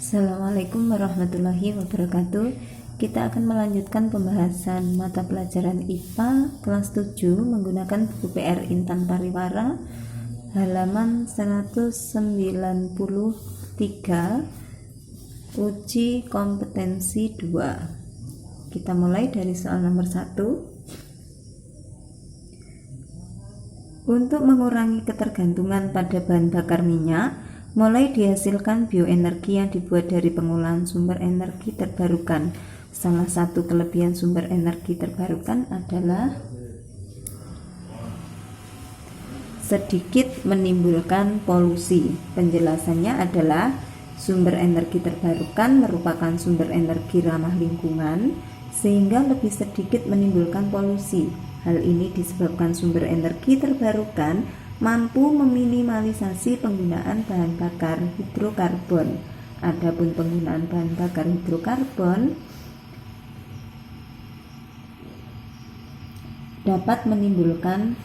Assalamualaikum warahmatullahi wabarakatuh. Kita akan melanjutkan pembahasan mata pelajaran IPA kelas 7 menggunakan buku PR Intan Pariwara halaman 193, uji kompetensi 2. Kita mulai dari soal nomor 1. Untuk mengurangi ketergantungan pada bahan bakar minyak, mulai dihasilkan bioenergi yang dibuat dari pengolahan sumber energi terbarukan. Salah satu kelebihan sumber energi terbarukan adalah sedikit menimbulkan polusi. Penjelasannya adalah sumber energi terbarukan merupakan sumber energi ramah lingkungan sehingga lebih sedikit menimbulkan polusi. Hal ini disebabkan sumber energi terbarukan mampu meminimalisasi penggunaan bahan bakar hidrokarbon. Adapun penggunaan bahan bakar hidrokarbon dapat menimbulkan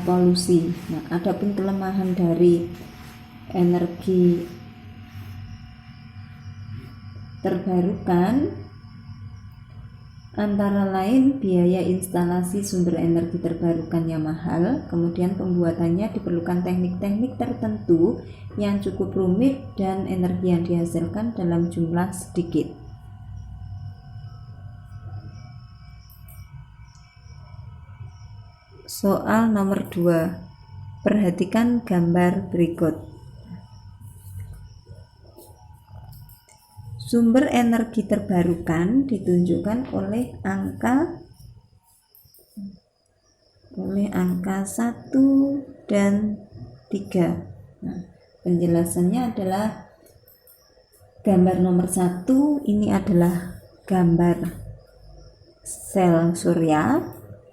polusi. Nah, adapun kelemahan dari energi terbarukan antara lain biaya instalasi sumber energi terbarukan yang mahal, kemudian pembuatannya diperlukan teknik-teknik tertentu yang cukup rumit dan energi yang dihasilkan dalam jumlah sedikit. Soal nomor 2. Perhatikan gambar berikut. Sumber energi terbarukan ditunjukkan oleh angka 1 dan 3. Nah, penjelasannya adalah gambar nomor 1 ini adalah gambar sel surya,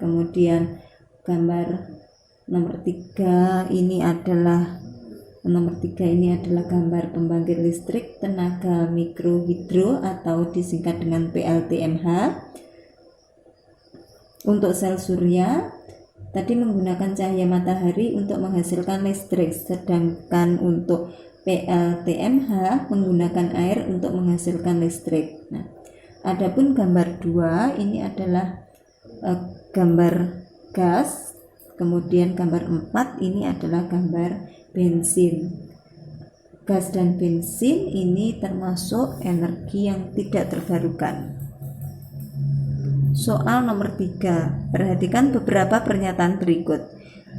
kemudian gambar nomor 3 ini adalah gambar pembangkit listrik tenaga mikrohidro atau disingkat dengan PLTMH. Untuk sel surya tadi menggunakan cahaya matahari untuk menghasilkan listrik, sedangkan untuk PLTMH menggunakan air untuk menghasilkan listrik. Nah, adapun gambar 2 ini adalah gambar gas, kemudian gambar 4 ini adalah gambar bensin. Gas dan bensin ini termasuk energi yang tidak terbarukan. Soal nomor 3. Perhatikan beberapa pernyataan berikut.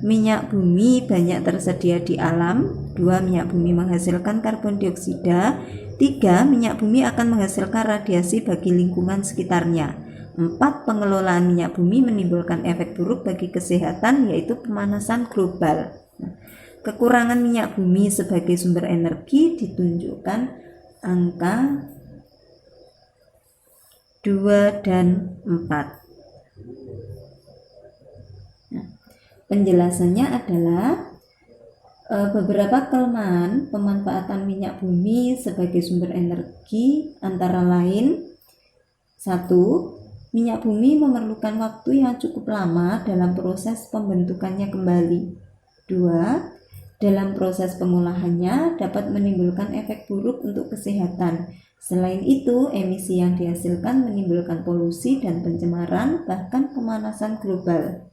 Minyak bumi banyak tersedia di alam. 2. Minyak bumi menghasilkan karbon dioksida. 3. Minyak bumi akan menghasilkan radiasi bagi lingkungan sekitarnya. 4. Pengelolaan minyak bumi menimbulkan efek buruk bagi kesehatan, yaitu pemanasan global. Kekurangan minyak bumi sebagai sumber energi ditunjukkan angka 2 dan 4. Nah, penjelasannya adalah beberapa kelemahan pemanfaatan minyak bumi sebagai sumber energi antara lain: 1. Minyak bumi memerlukan waktu yang cukup lama dalam proses pembentukannya kembali. 2. Dalam proses pengolahannya dapat menimbulkan efek buruk untuk kesehatan. Selain itu, emisi yang dihasilkan menimbulkan polusi dan pencemaran, bahkan pemanasan global.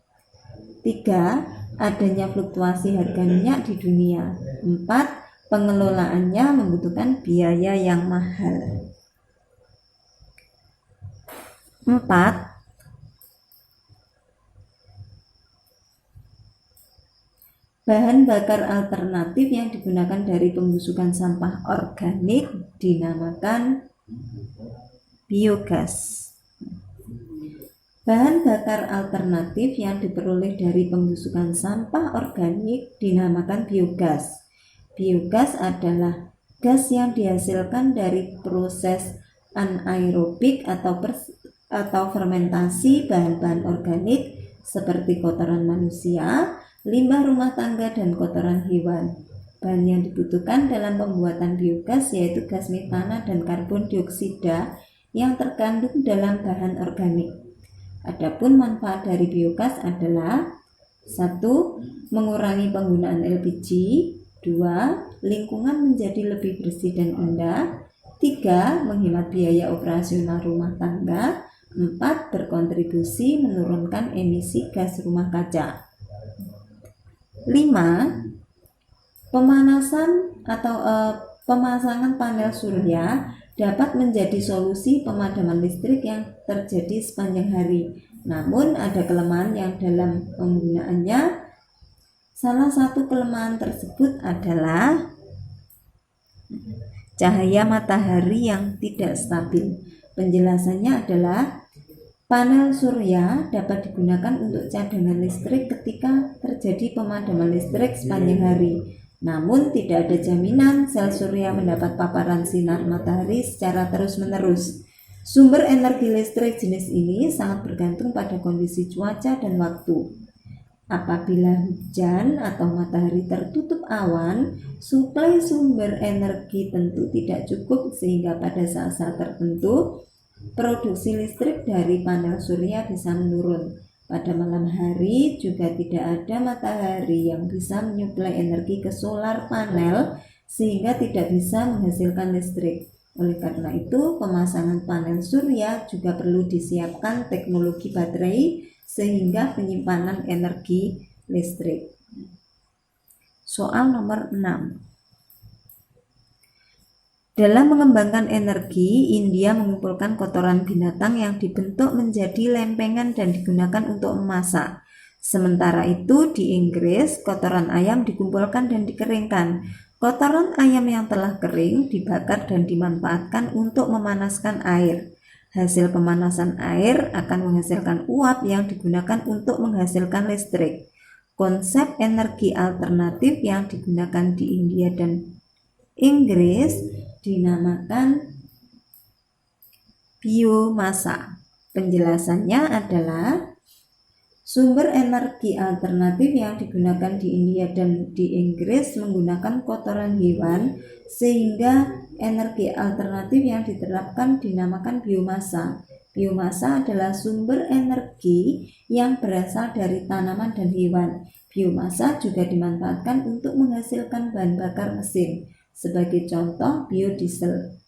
3. Adanya fluktuasi harga minyak di dunia. 4. Pengelolaannya membutuhkan biaya yang mahal. 4. Bahan bakar alternatif yang digunakan dari pembusukan sampah organik dinamakan biogas. Bahan bakar alternatif yang diperoleh dari pembusukan sampah organik dinamakan biogas. Biogas adalah gas yang dihasilkan dari proses anaerobik atau fermentasi bahan-bahan organik seperti kotoran manusia, limbah rumah tangga, dan kotoran hewan. Bahan yang dibutuhkan dalam pembuatan biogas yaitu gas metana dan karbon dioksida yang terkandung dalam bahan organik. Adapun manfaat dari biogas adalah: 1. Mengurangi penggunaan LPG. 2. Lingkungan menjadi lebih bersih dan indah. 3. Menghemat biaya operasional rumah tangga. 4. Berkontribusi menurunkan emisi gas rumah kaca. 5. Pemanasan atau pemasangan panel surya dapat menjadi solusi pemadaman listrik yang terjadi sepanjang hari. Namun ada kelemahan yang dalam penggunaannya. Salah satu kelemahan tersebut adalah cahaya matahari yang tidak stabil. Penjelasannya adalah panel surya dapat digunakan untuk cadangan listrik ketika terjadi pemadaman listrik sepanjang hari. Namun tidak ada jaminan sel surya mendapat paparan sinar matahari secara terus-menerus. Sumber energi listrik jenis ini sangat bergantung pada kondisi cuaca dan waktu. Apabila hujan atau matahari tertutup awan, suplai sumber energi tentu tidak cukup sehingga pada saat-saat tertentu produksi listrik dari panel surya bisa menurun. Pada malam hari juga tidak ada matahari yang bisa menyuplai energi ke solar panel sehingga tidak bisa menghasilkan listrik. Oleh karena itu, pemasangan panel surya juga perlu disiapkan teknologi baterai sehingga penyimpanan energi listrik. Soal nomor 6. Dalam mengembangkan energi, India mengumpulkan kotoran binatang yang dibentuk menjadi lempengan dan digunakan untuk memasak. Sementara itu di Inggris, kotoran ayam dikumpulkan dan dikeringkan. Kotoran ayam yang telah kering dibakar dan dimanfaatkan untuk memanaskan air. Hasil pemanasan air akan menghasilkan uap yang digunakan untuk menghasilkan listrik. Konsep energi alternatif yang digunakan di India dan Inggris dinamakan biomasa. Penjelasannya adalah sumber energi alternatif yang digunakan di India dan di Inggris menggunakan kotoran hewan, sehingga energi alternatif yang diterapkan dinamakan biomasa. Biomasa adalah sumber energi yang berasal dari tanaman dan hewan. Biomasa juga dimanfaatkan untuk menghasilkan bahan bakar mesin. Sebagai contoh, biodiesel.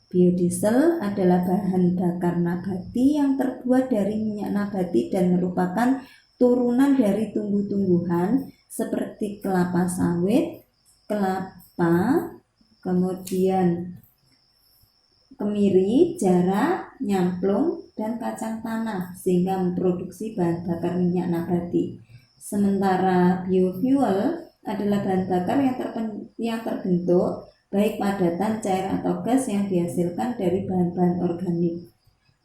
Biodiesel adalah bahan bakar nabati yang terbuat dari minyak nabati dan merupakan turunan dari tumbuh-tumbuhan seperti kelapa sawit, kelapa, kemudian kemiri, jarak, nyamplung, dan kacang tanah sehingga memproduksi bahan bakar minyak nabati. Sementara biofuel adalah bahan bakar yang terbentuk baik padatan, cair atau gas yang dihasilkan dari bahan-bahan organik.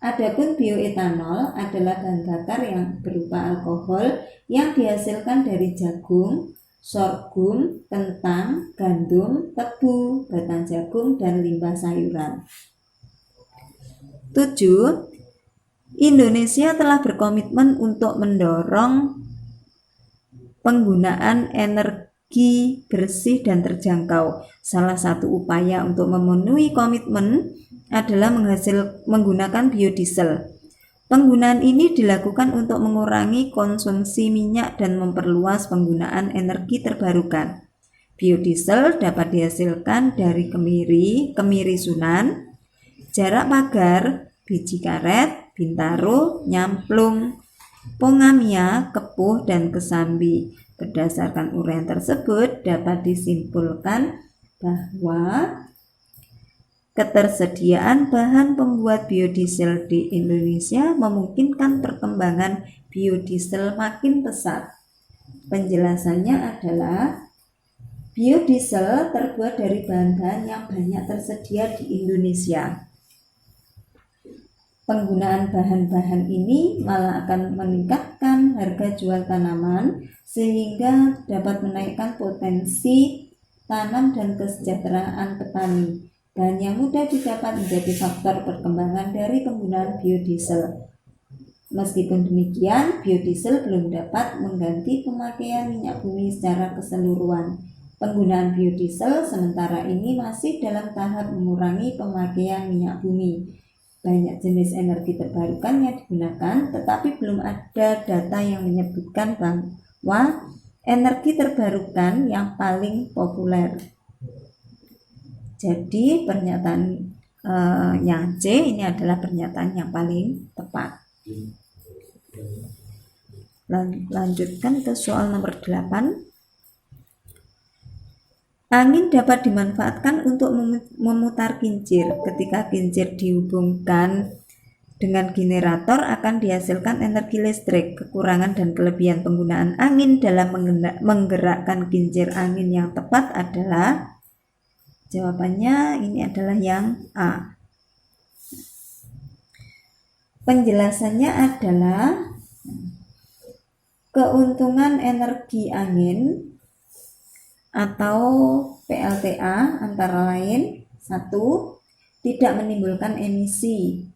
Adapun bioetanol adalah bahan bakar yang berupa alkohol yang dihasilkan dari jagung, sorghum, kentang, gandum, tebu, batang jagung, dan limbah sayuran. 7. Indonesia telah berkomitmen untuk mendorong penggunaan energi bersih dan terjangkau. Salah satu upaya untuk memenuhi komitmen adalah menggunakan biodiesel. Penggunaan ini dilakukan untuk mengurangi konsumsi minyak dan memperluas penggunaan energi terbarukan. Biodiesel dapat dihasilkan dari kemiri sunan, jarak pagar, biji karet, bintaro, nyamplung, pongamia, kepuh, dan kesambi. Berdasarkan uraian tersebut dapat disimpulkan bahwa ketersediaan bahan pembuat biodiesel di Indonesia memungkinkan perkembangan biodiesel makin pesat. Penjelasannya adalah biodiesel terbuat dari bahan-bahan yang banyak tersedia di Indonesia. Penggunaan bahan-bahan ini malah akan meningkatkan harga jual tanaman sehingga dapat menaikkan potensi tanam dan kesejahteraan petani. Bahan yang mudah didapat menjadi faktor perkembangan dari penggunaan biodiesel. Meskipun demikian, biodiesel belum dapat mengganti pemakaian minyak bumi secara keseluruhan. Penggunaan biodiesel sementara ini masih dalam tahap mengurangi pemakaian minyak bumi. Banyak jenis energi terbarukan yang digunakan, tetapi belum ada data yang menyebutkan bahwa energi terbarukan yang paling populer. Jadi pernyataan yang C ini adalah pernyataan yang paling tepat. Lanjutkan ke soal nomor 8. Angin dapat dimanfaatkan untuk memutar kincir. Ketika kincir dihubungkan dengan generator akan dihasilkan energi listrik. Kekurangan dan kelebihan penggunaan angin dalam menggerakkan kincir angin yang tepat adalah, jawabannya ini adalah yang A. Penjelasannya adalah keuntungan energi angin atau PLTA antara lain: 1. Tidak menimbulkan emisi,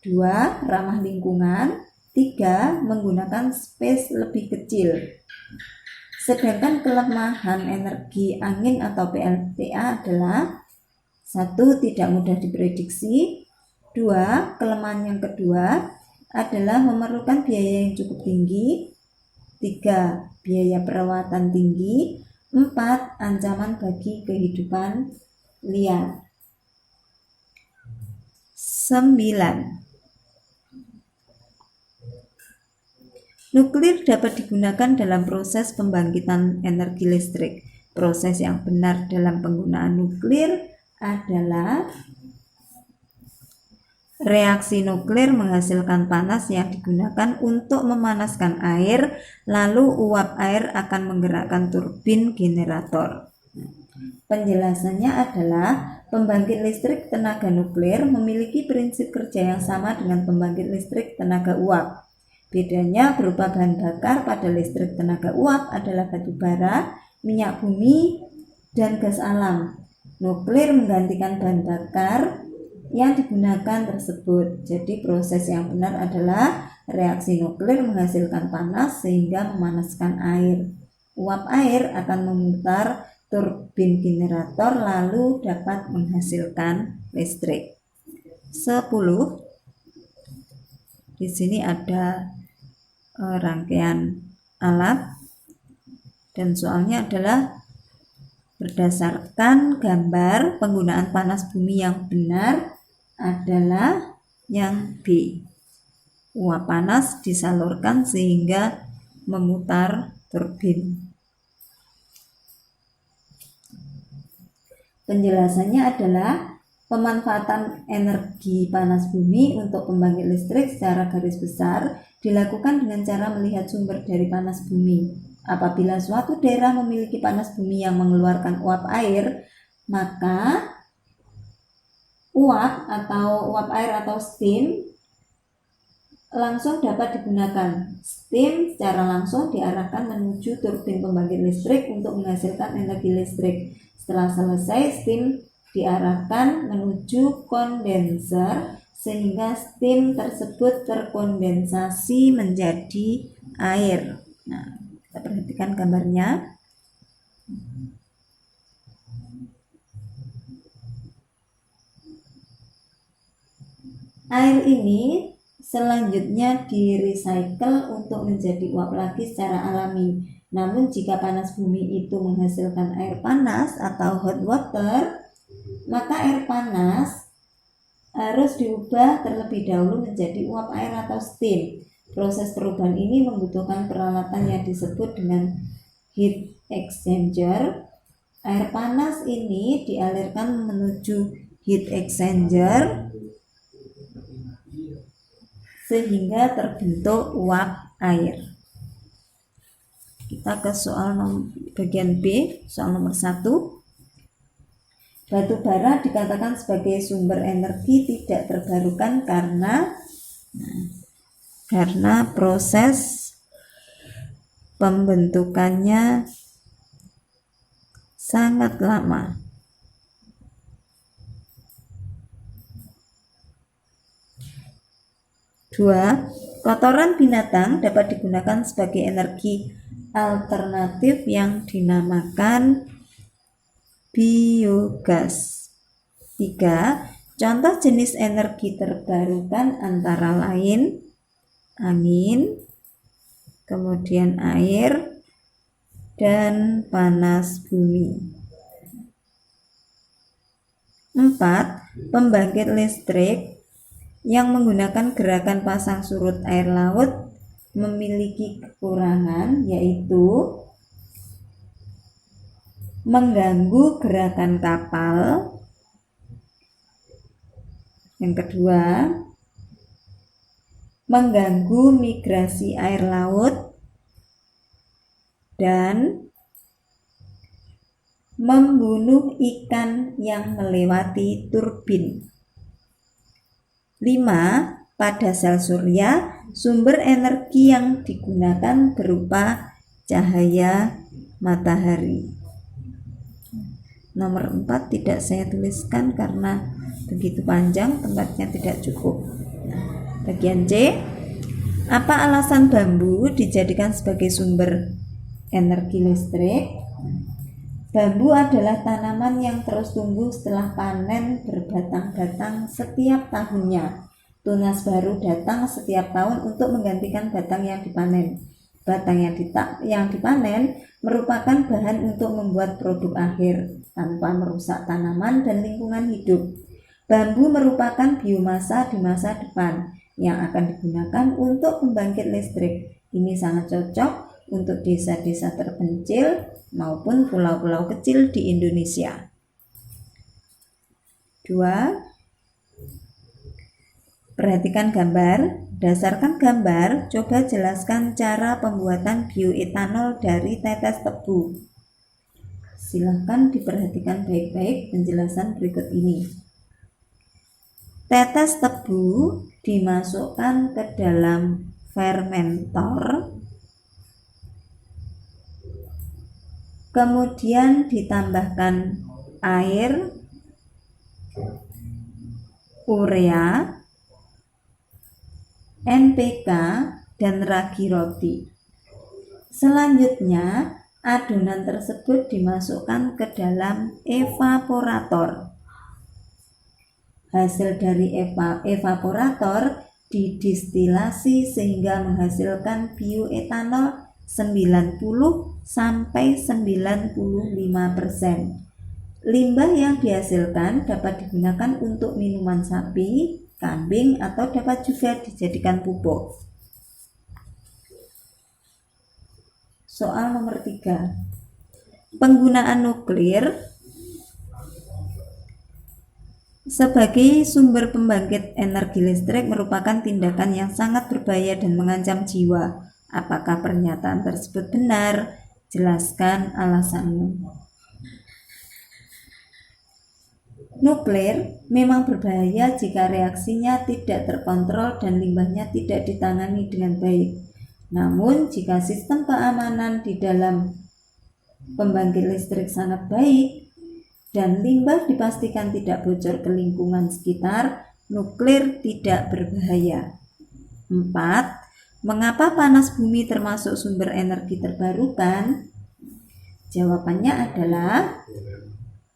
2. Ramah lingkungan, 3. Menggunakan space lebih kecil. Sedangkan kelemahan energi angin atau PLTA adalah: 1. Tidak mudah diprediksi, 2. Kelemahan yang kedua adalah memerlukan biaya yang cukup tinggi, 3. Biaya perawatan tinggi, 4. Ancaman bagi kehidupan liar. 9. Nuklir dapat digunakan dalam proses pembangkitan energi listrik. Proses yang benar dalam penggunaan nuklir adalah: reaksi nuklir menghasilkan panas yang digunakan untuk memanaskan air, lalu uap air akan menggerakkan turbin generator. Penjelasannya adalah pembangkit listrik tenaga nuklir memiliki prinsip kerja yang sama dengan pembangkit listrik tenaga uap. Bedanya berupa bahan bakar pada listrik tenaga uap adalah batu bara, minyak bumi, dan gas alam. Nuklir menggantikan bahan bakar yang digunakan tersebut. Jadi proses yang benar adalah reaksi nuklir menghasilkan panas sehingga memanaskan air. Uap air akan memutar turbin generator lalu dapat menghasilkan listrik. 10. Di sini ada rangkaian alat dan soalnya adalah berdasarkan gambar penggunaan panas bumi yang benar adalah yang B. Uap panas disalurkan sehingga memutar turbin. Penjelasannya adalah pemanfaatan energi panas bumi untuk pembangkit listrik secara garis besar dilakukan dengan cara melihat sumber dari panas bumi. Apabila suatu daerah memiliki panas bumi yang mengeluarkan uap air, maka uap air atau steam langsung dapat digunakan. Steam secara langsung diarahkan menuju turbin pembangkit listrik untuk menghasilkan energi listrik. Setelah selesai, steam diarahkan menuju kondenser sehingga steam tersebut terkondensasi menjadi air. Nah, kita perhatikan gambarnya. Air ini selanjutnya di-recycle untuk menjadi uap lagi secara alami. Namun jika panas bumi itu menghasilkan air panas atau hot water, maka air panas harus diubah terlebih dahulu menjadi uap air atau steam. Proses perubahan ini membutuhkan peralatan yang disebut dengan heat exchanger. Air panas ini dialirkan menuju heat exchanger sehingga terbentuk uap air. Kita ke soal bagian B, soal nomor 1. Batu bara dikatakan sebagai sumber energi tidak terbarukan karena proses pembentukannya sangat lama. Dua, kotoran binatang dapat digunakan sebagai energi alternatif yang dinamakan biogas. 3. Contoh jenis energi terbarukan antara lain angin, kemudian air, dan panas bumi. 4. Pembangkit listrik yang menggunakan gerakan pasang surut air laut memiliki kekurangan, yaitu mengganggu gerakan kapal. Yang kedua, mengganggu migrasi air laut dan membunuh ikan yang melewati turbin. 5. Pada sel surya, sumber energi yang digunakan berupa cahaya matahari. Nomor 4 tidak saya tuliskan karena begitu panjang, tempatnya tidak cukup. Bagian C, apa alasan bambu dijadikan sebagai sumber energi listrik? Bambu adalah tanaman yang terus tumbuh setelah panen berbatang-batang setiap tahunnya. Tunas baru datang setiap tahun untuk menggantikan batang yang dipanen. Batang yang dipanen merupakan bahan untuk membuat produk akhir tanpa merusak tanaman dan lingkungan hidup. Bambu merupakan biomasa di masa depan yang akan digunakan untuk pembangkit listrik. Ini sangat cocok untuk desa-desa terpencil maupun pulau-pulau kecil di Indonesia. 2. Perhatikan gambar. Berdasarkan gambar, coba jelaskan cara pembuatan bioetanol dari tetes tebu. Silahkan diperhatikan baik-baik penjelasan berikut ini. Tetes tebu dimasukkan ke dalam fermentor, kemudian ditambahkan air, urea, NPK, dan ragi roti. Selanjutnya, adonan tersebut dimasukkan ke dalam evaporator. Hasil dari evaporator didistilasi sehingga menghasilkan bioetanol 90-95%. Limbah yang dihasilkan dapat digunakan untuk minuman sapi, kambing, atau dapat juga dijadikan pupuk. Soal nomor 3. Penggunaan nuklir sebagai sumber pembangkit energi listrik merupakan tindakan yang sangat berbahaya dan mengancam jiwa. Apakah pernyataan tersebut benar? Jelaskan alasanmu. Nuklir memang berbahaya jika reaksinya tidak terkontrol dan limbahnya tidak ditangani dengan baik. Namun, jika sistem keamanan di dalam pembangkit listrik sangat baik dan limbah dipastikan tidak bocor ke lingkungan sekitar, nuklir tidak berbahaya. 4. Mengapa panas bumi termasuk sumber energi terbarukan? Jawabannya adalah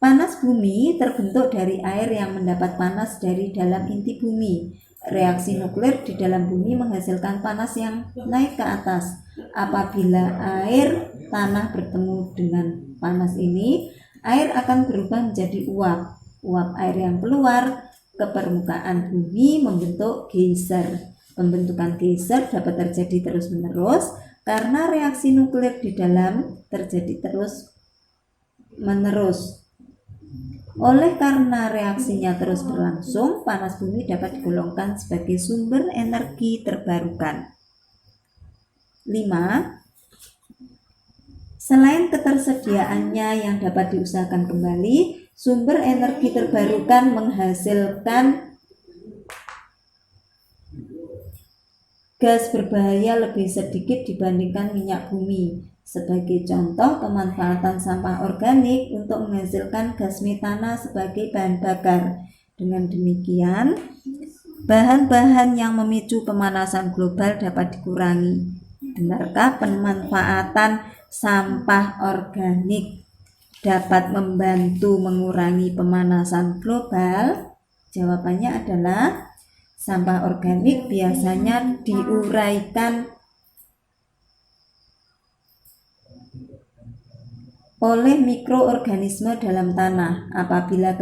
panas bumi terbentuk dari air yang mendapat panas dari dalam inti bumi. Reaksi nuklir di dalam bumi menghasilkan panas yang naik ke atas. Apabila air tanah bertemu dengan panas ini, air akan berubah menjadi uap. Uap air yang keluar ke permukaan bumi membentuk geyser. Pembentukan geyser dapat terjadi terus-menerus karena reaksi nuklir di dalam terjadi terus-menerus. Oleh karena reaksinya terus berlangsung, panas bumi dapat digolongkan sebagai sumber energi terbarukan. 5. Selain ketersediaannya yang dapat diusahakan kembali, sumber energi terbarukan menghasilkan gas berbahaya lebih sedikit dibandingkan minyak bumi. Sebagai contoh, pemanfaatan sampah organik untuk menghasilkan gas metana sebagai bahan bakar. Dengan demikian, bahan-bahan yang memicu pemanasan global dapat dikurangi. Benarkah pemanfaatan sampah organik dapat membantu mengurangi pemanasan global? Jawabannya adalah sampah organik biasanya diuraikan oleh mikroorganisme dalam tanah. Apabila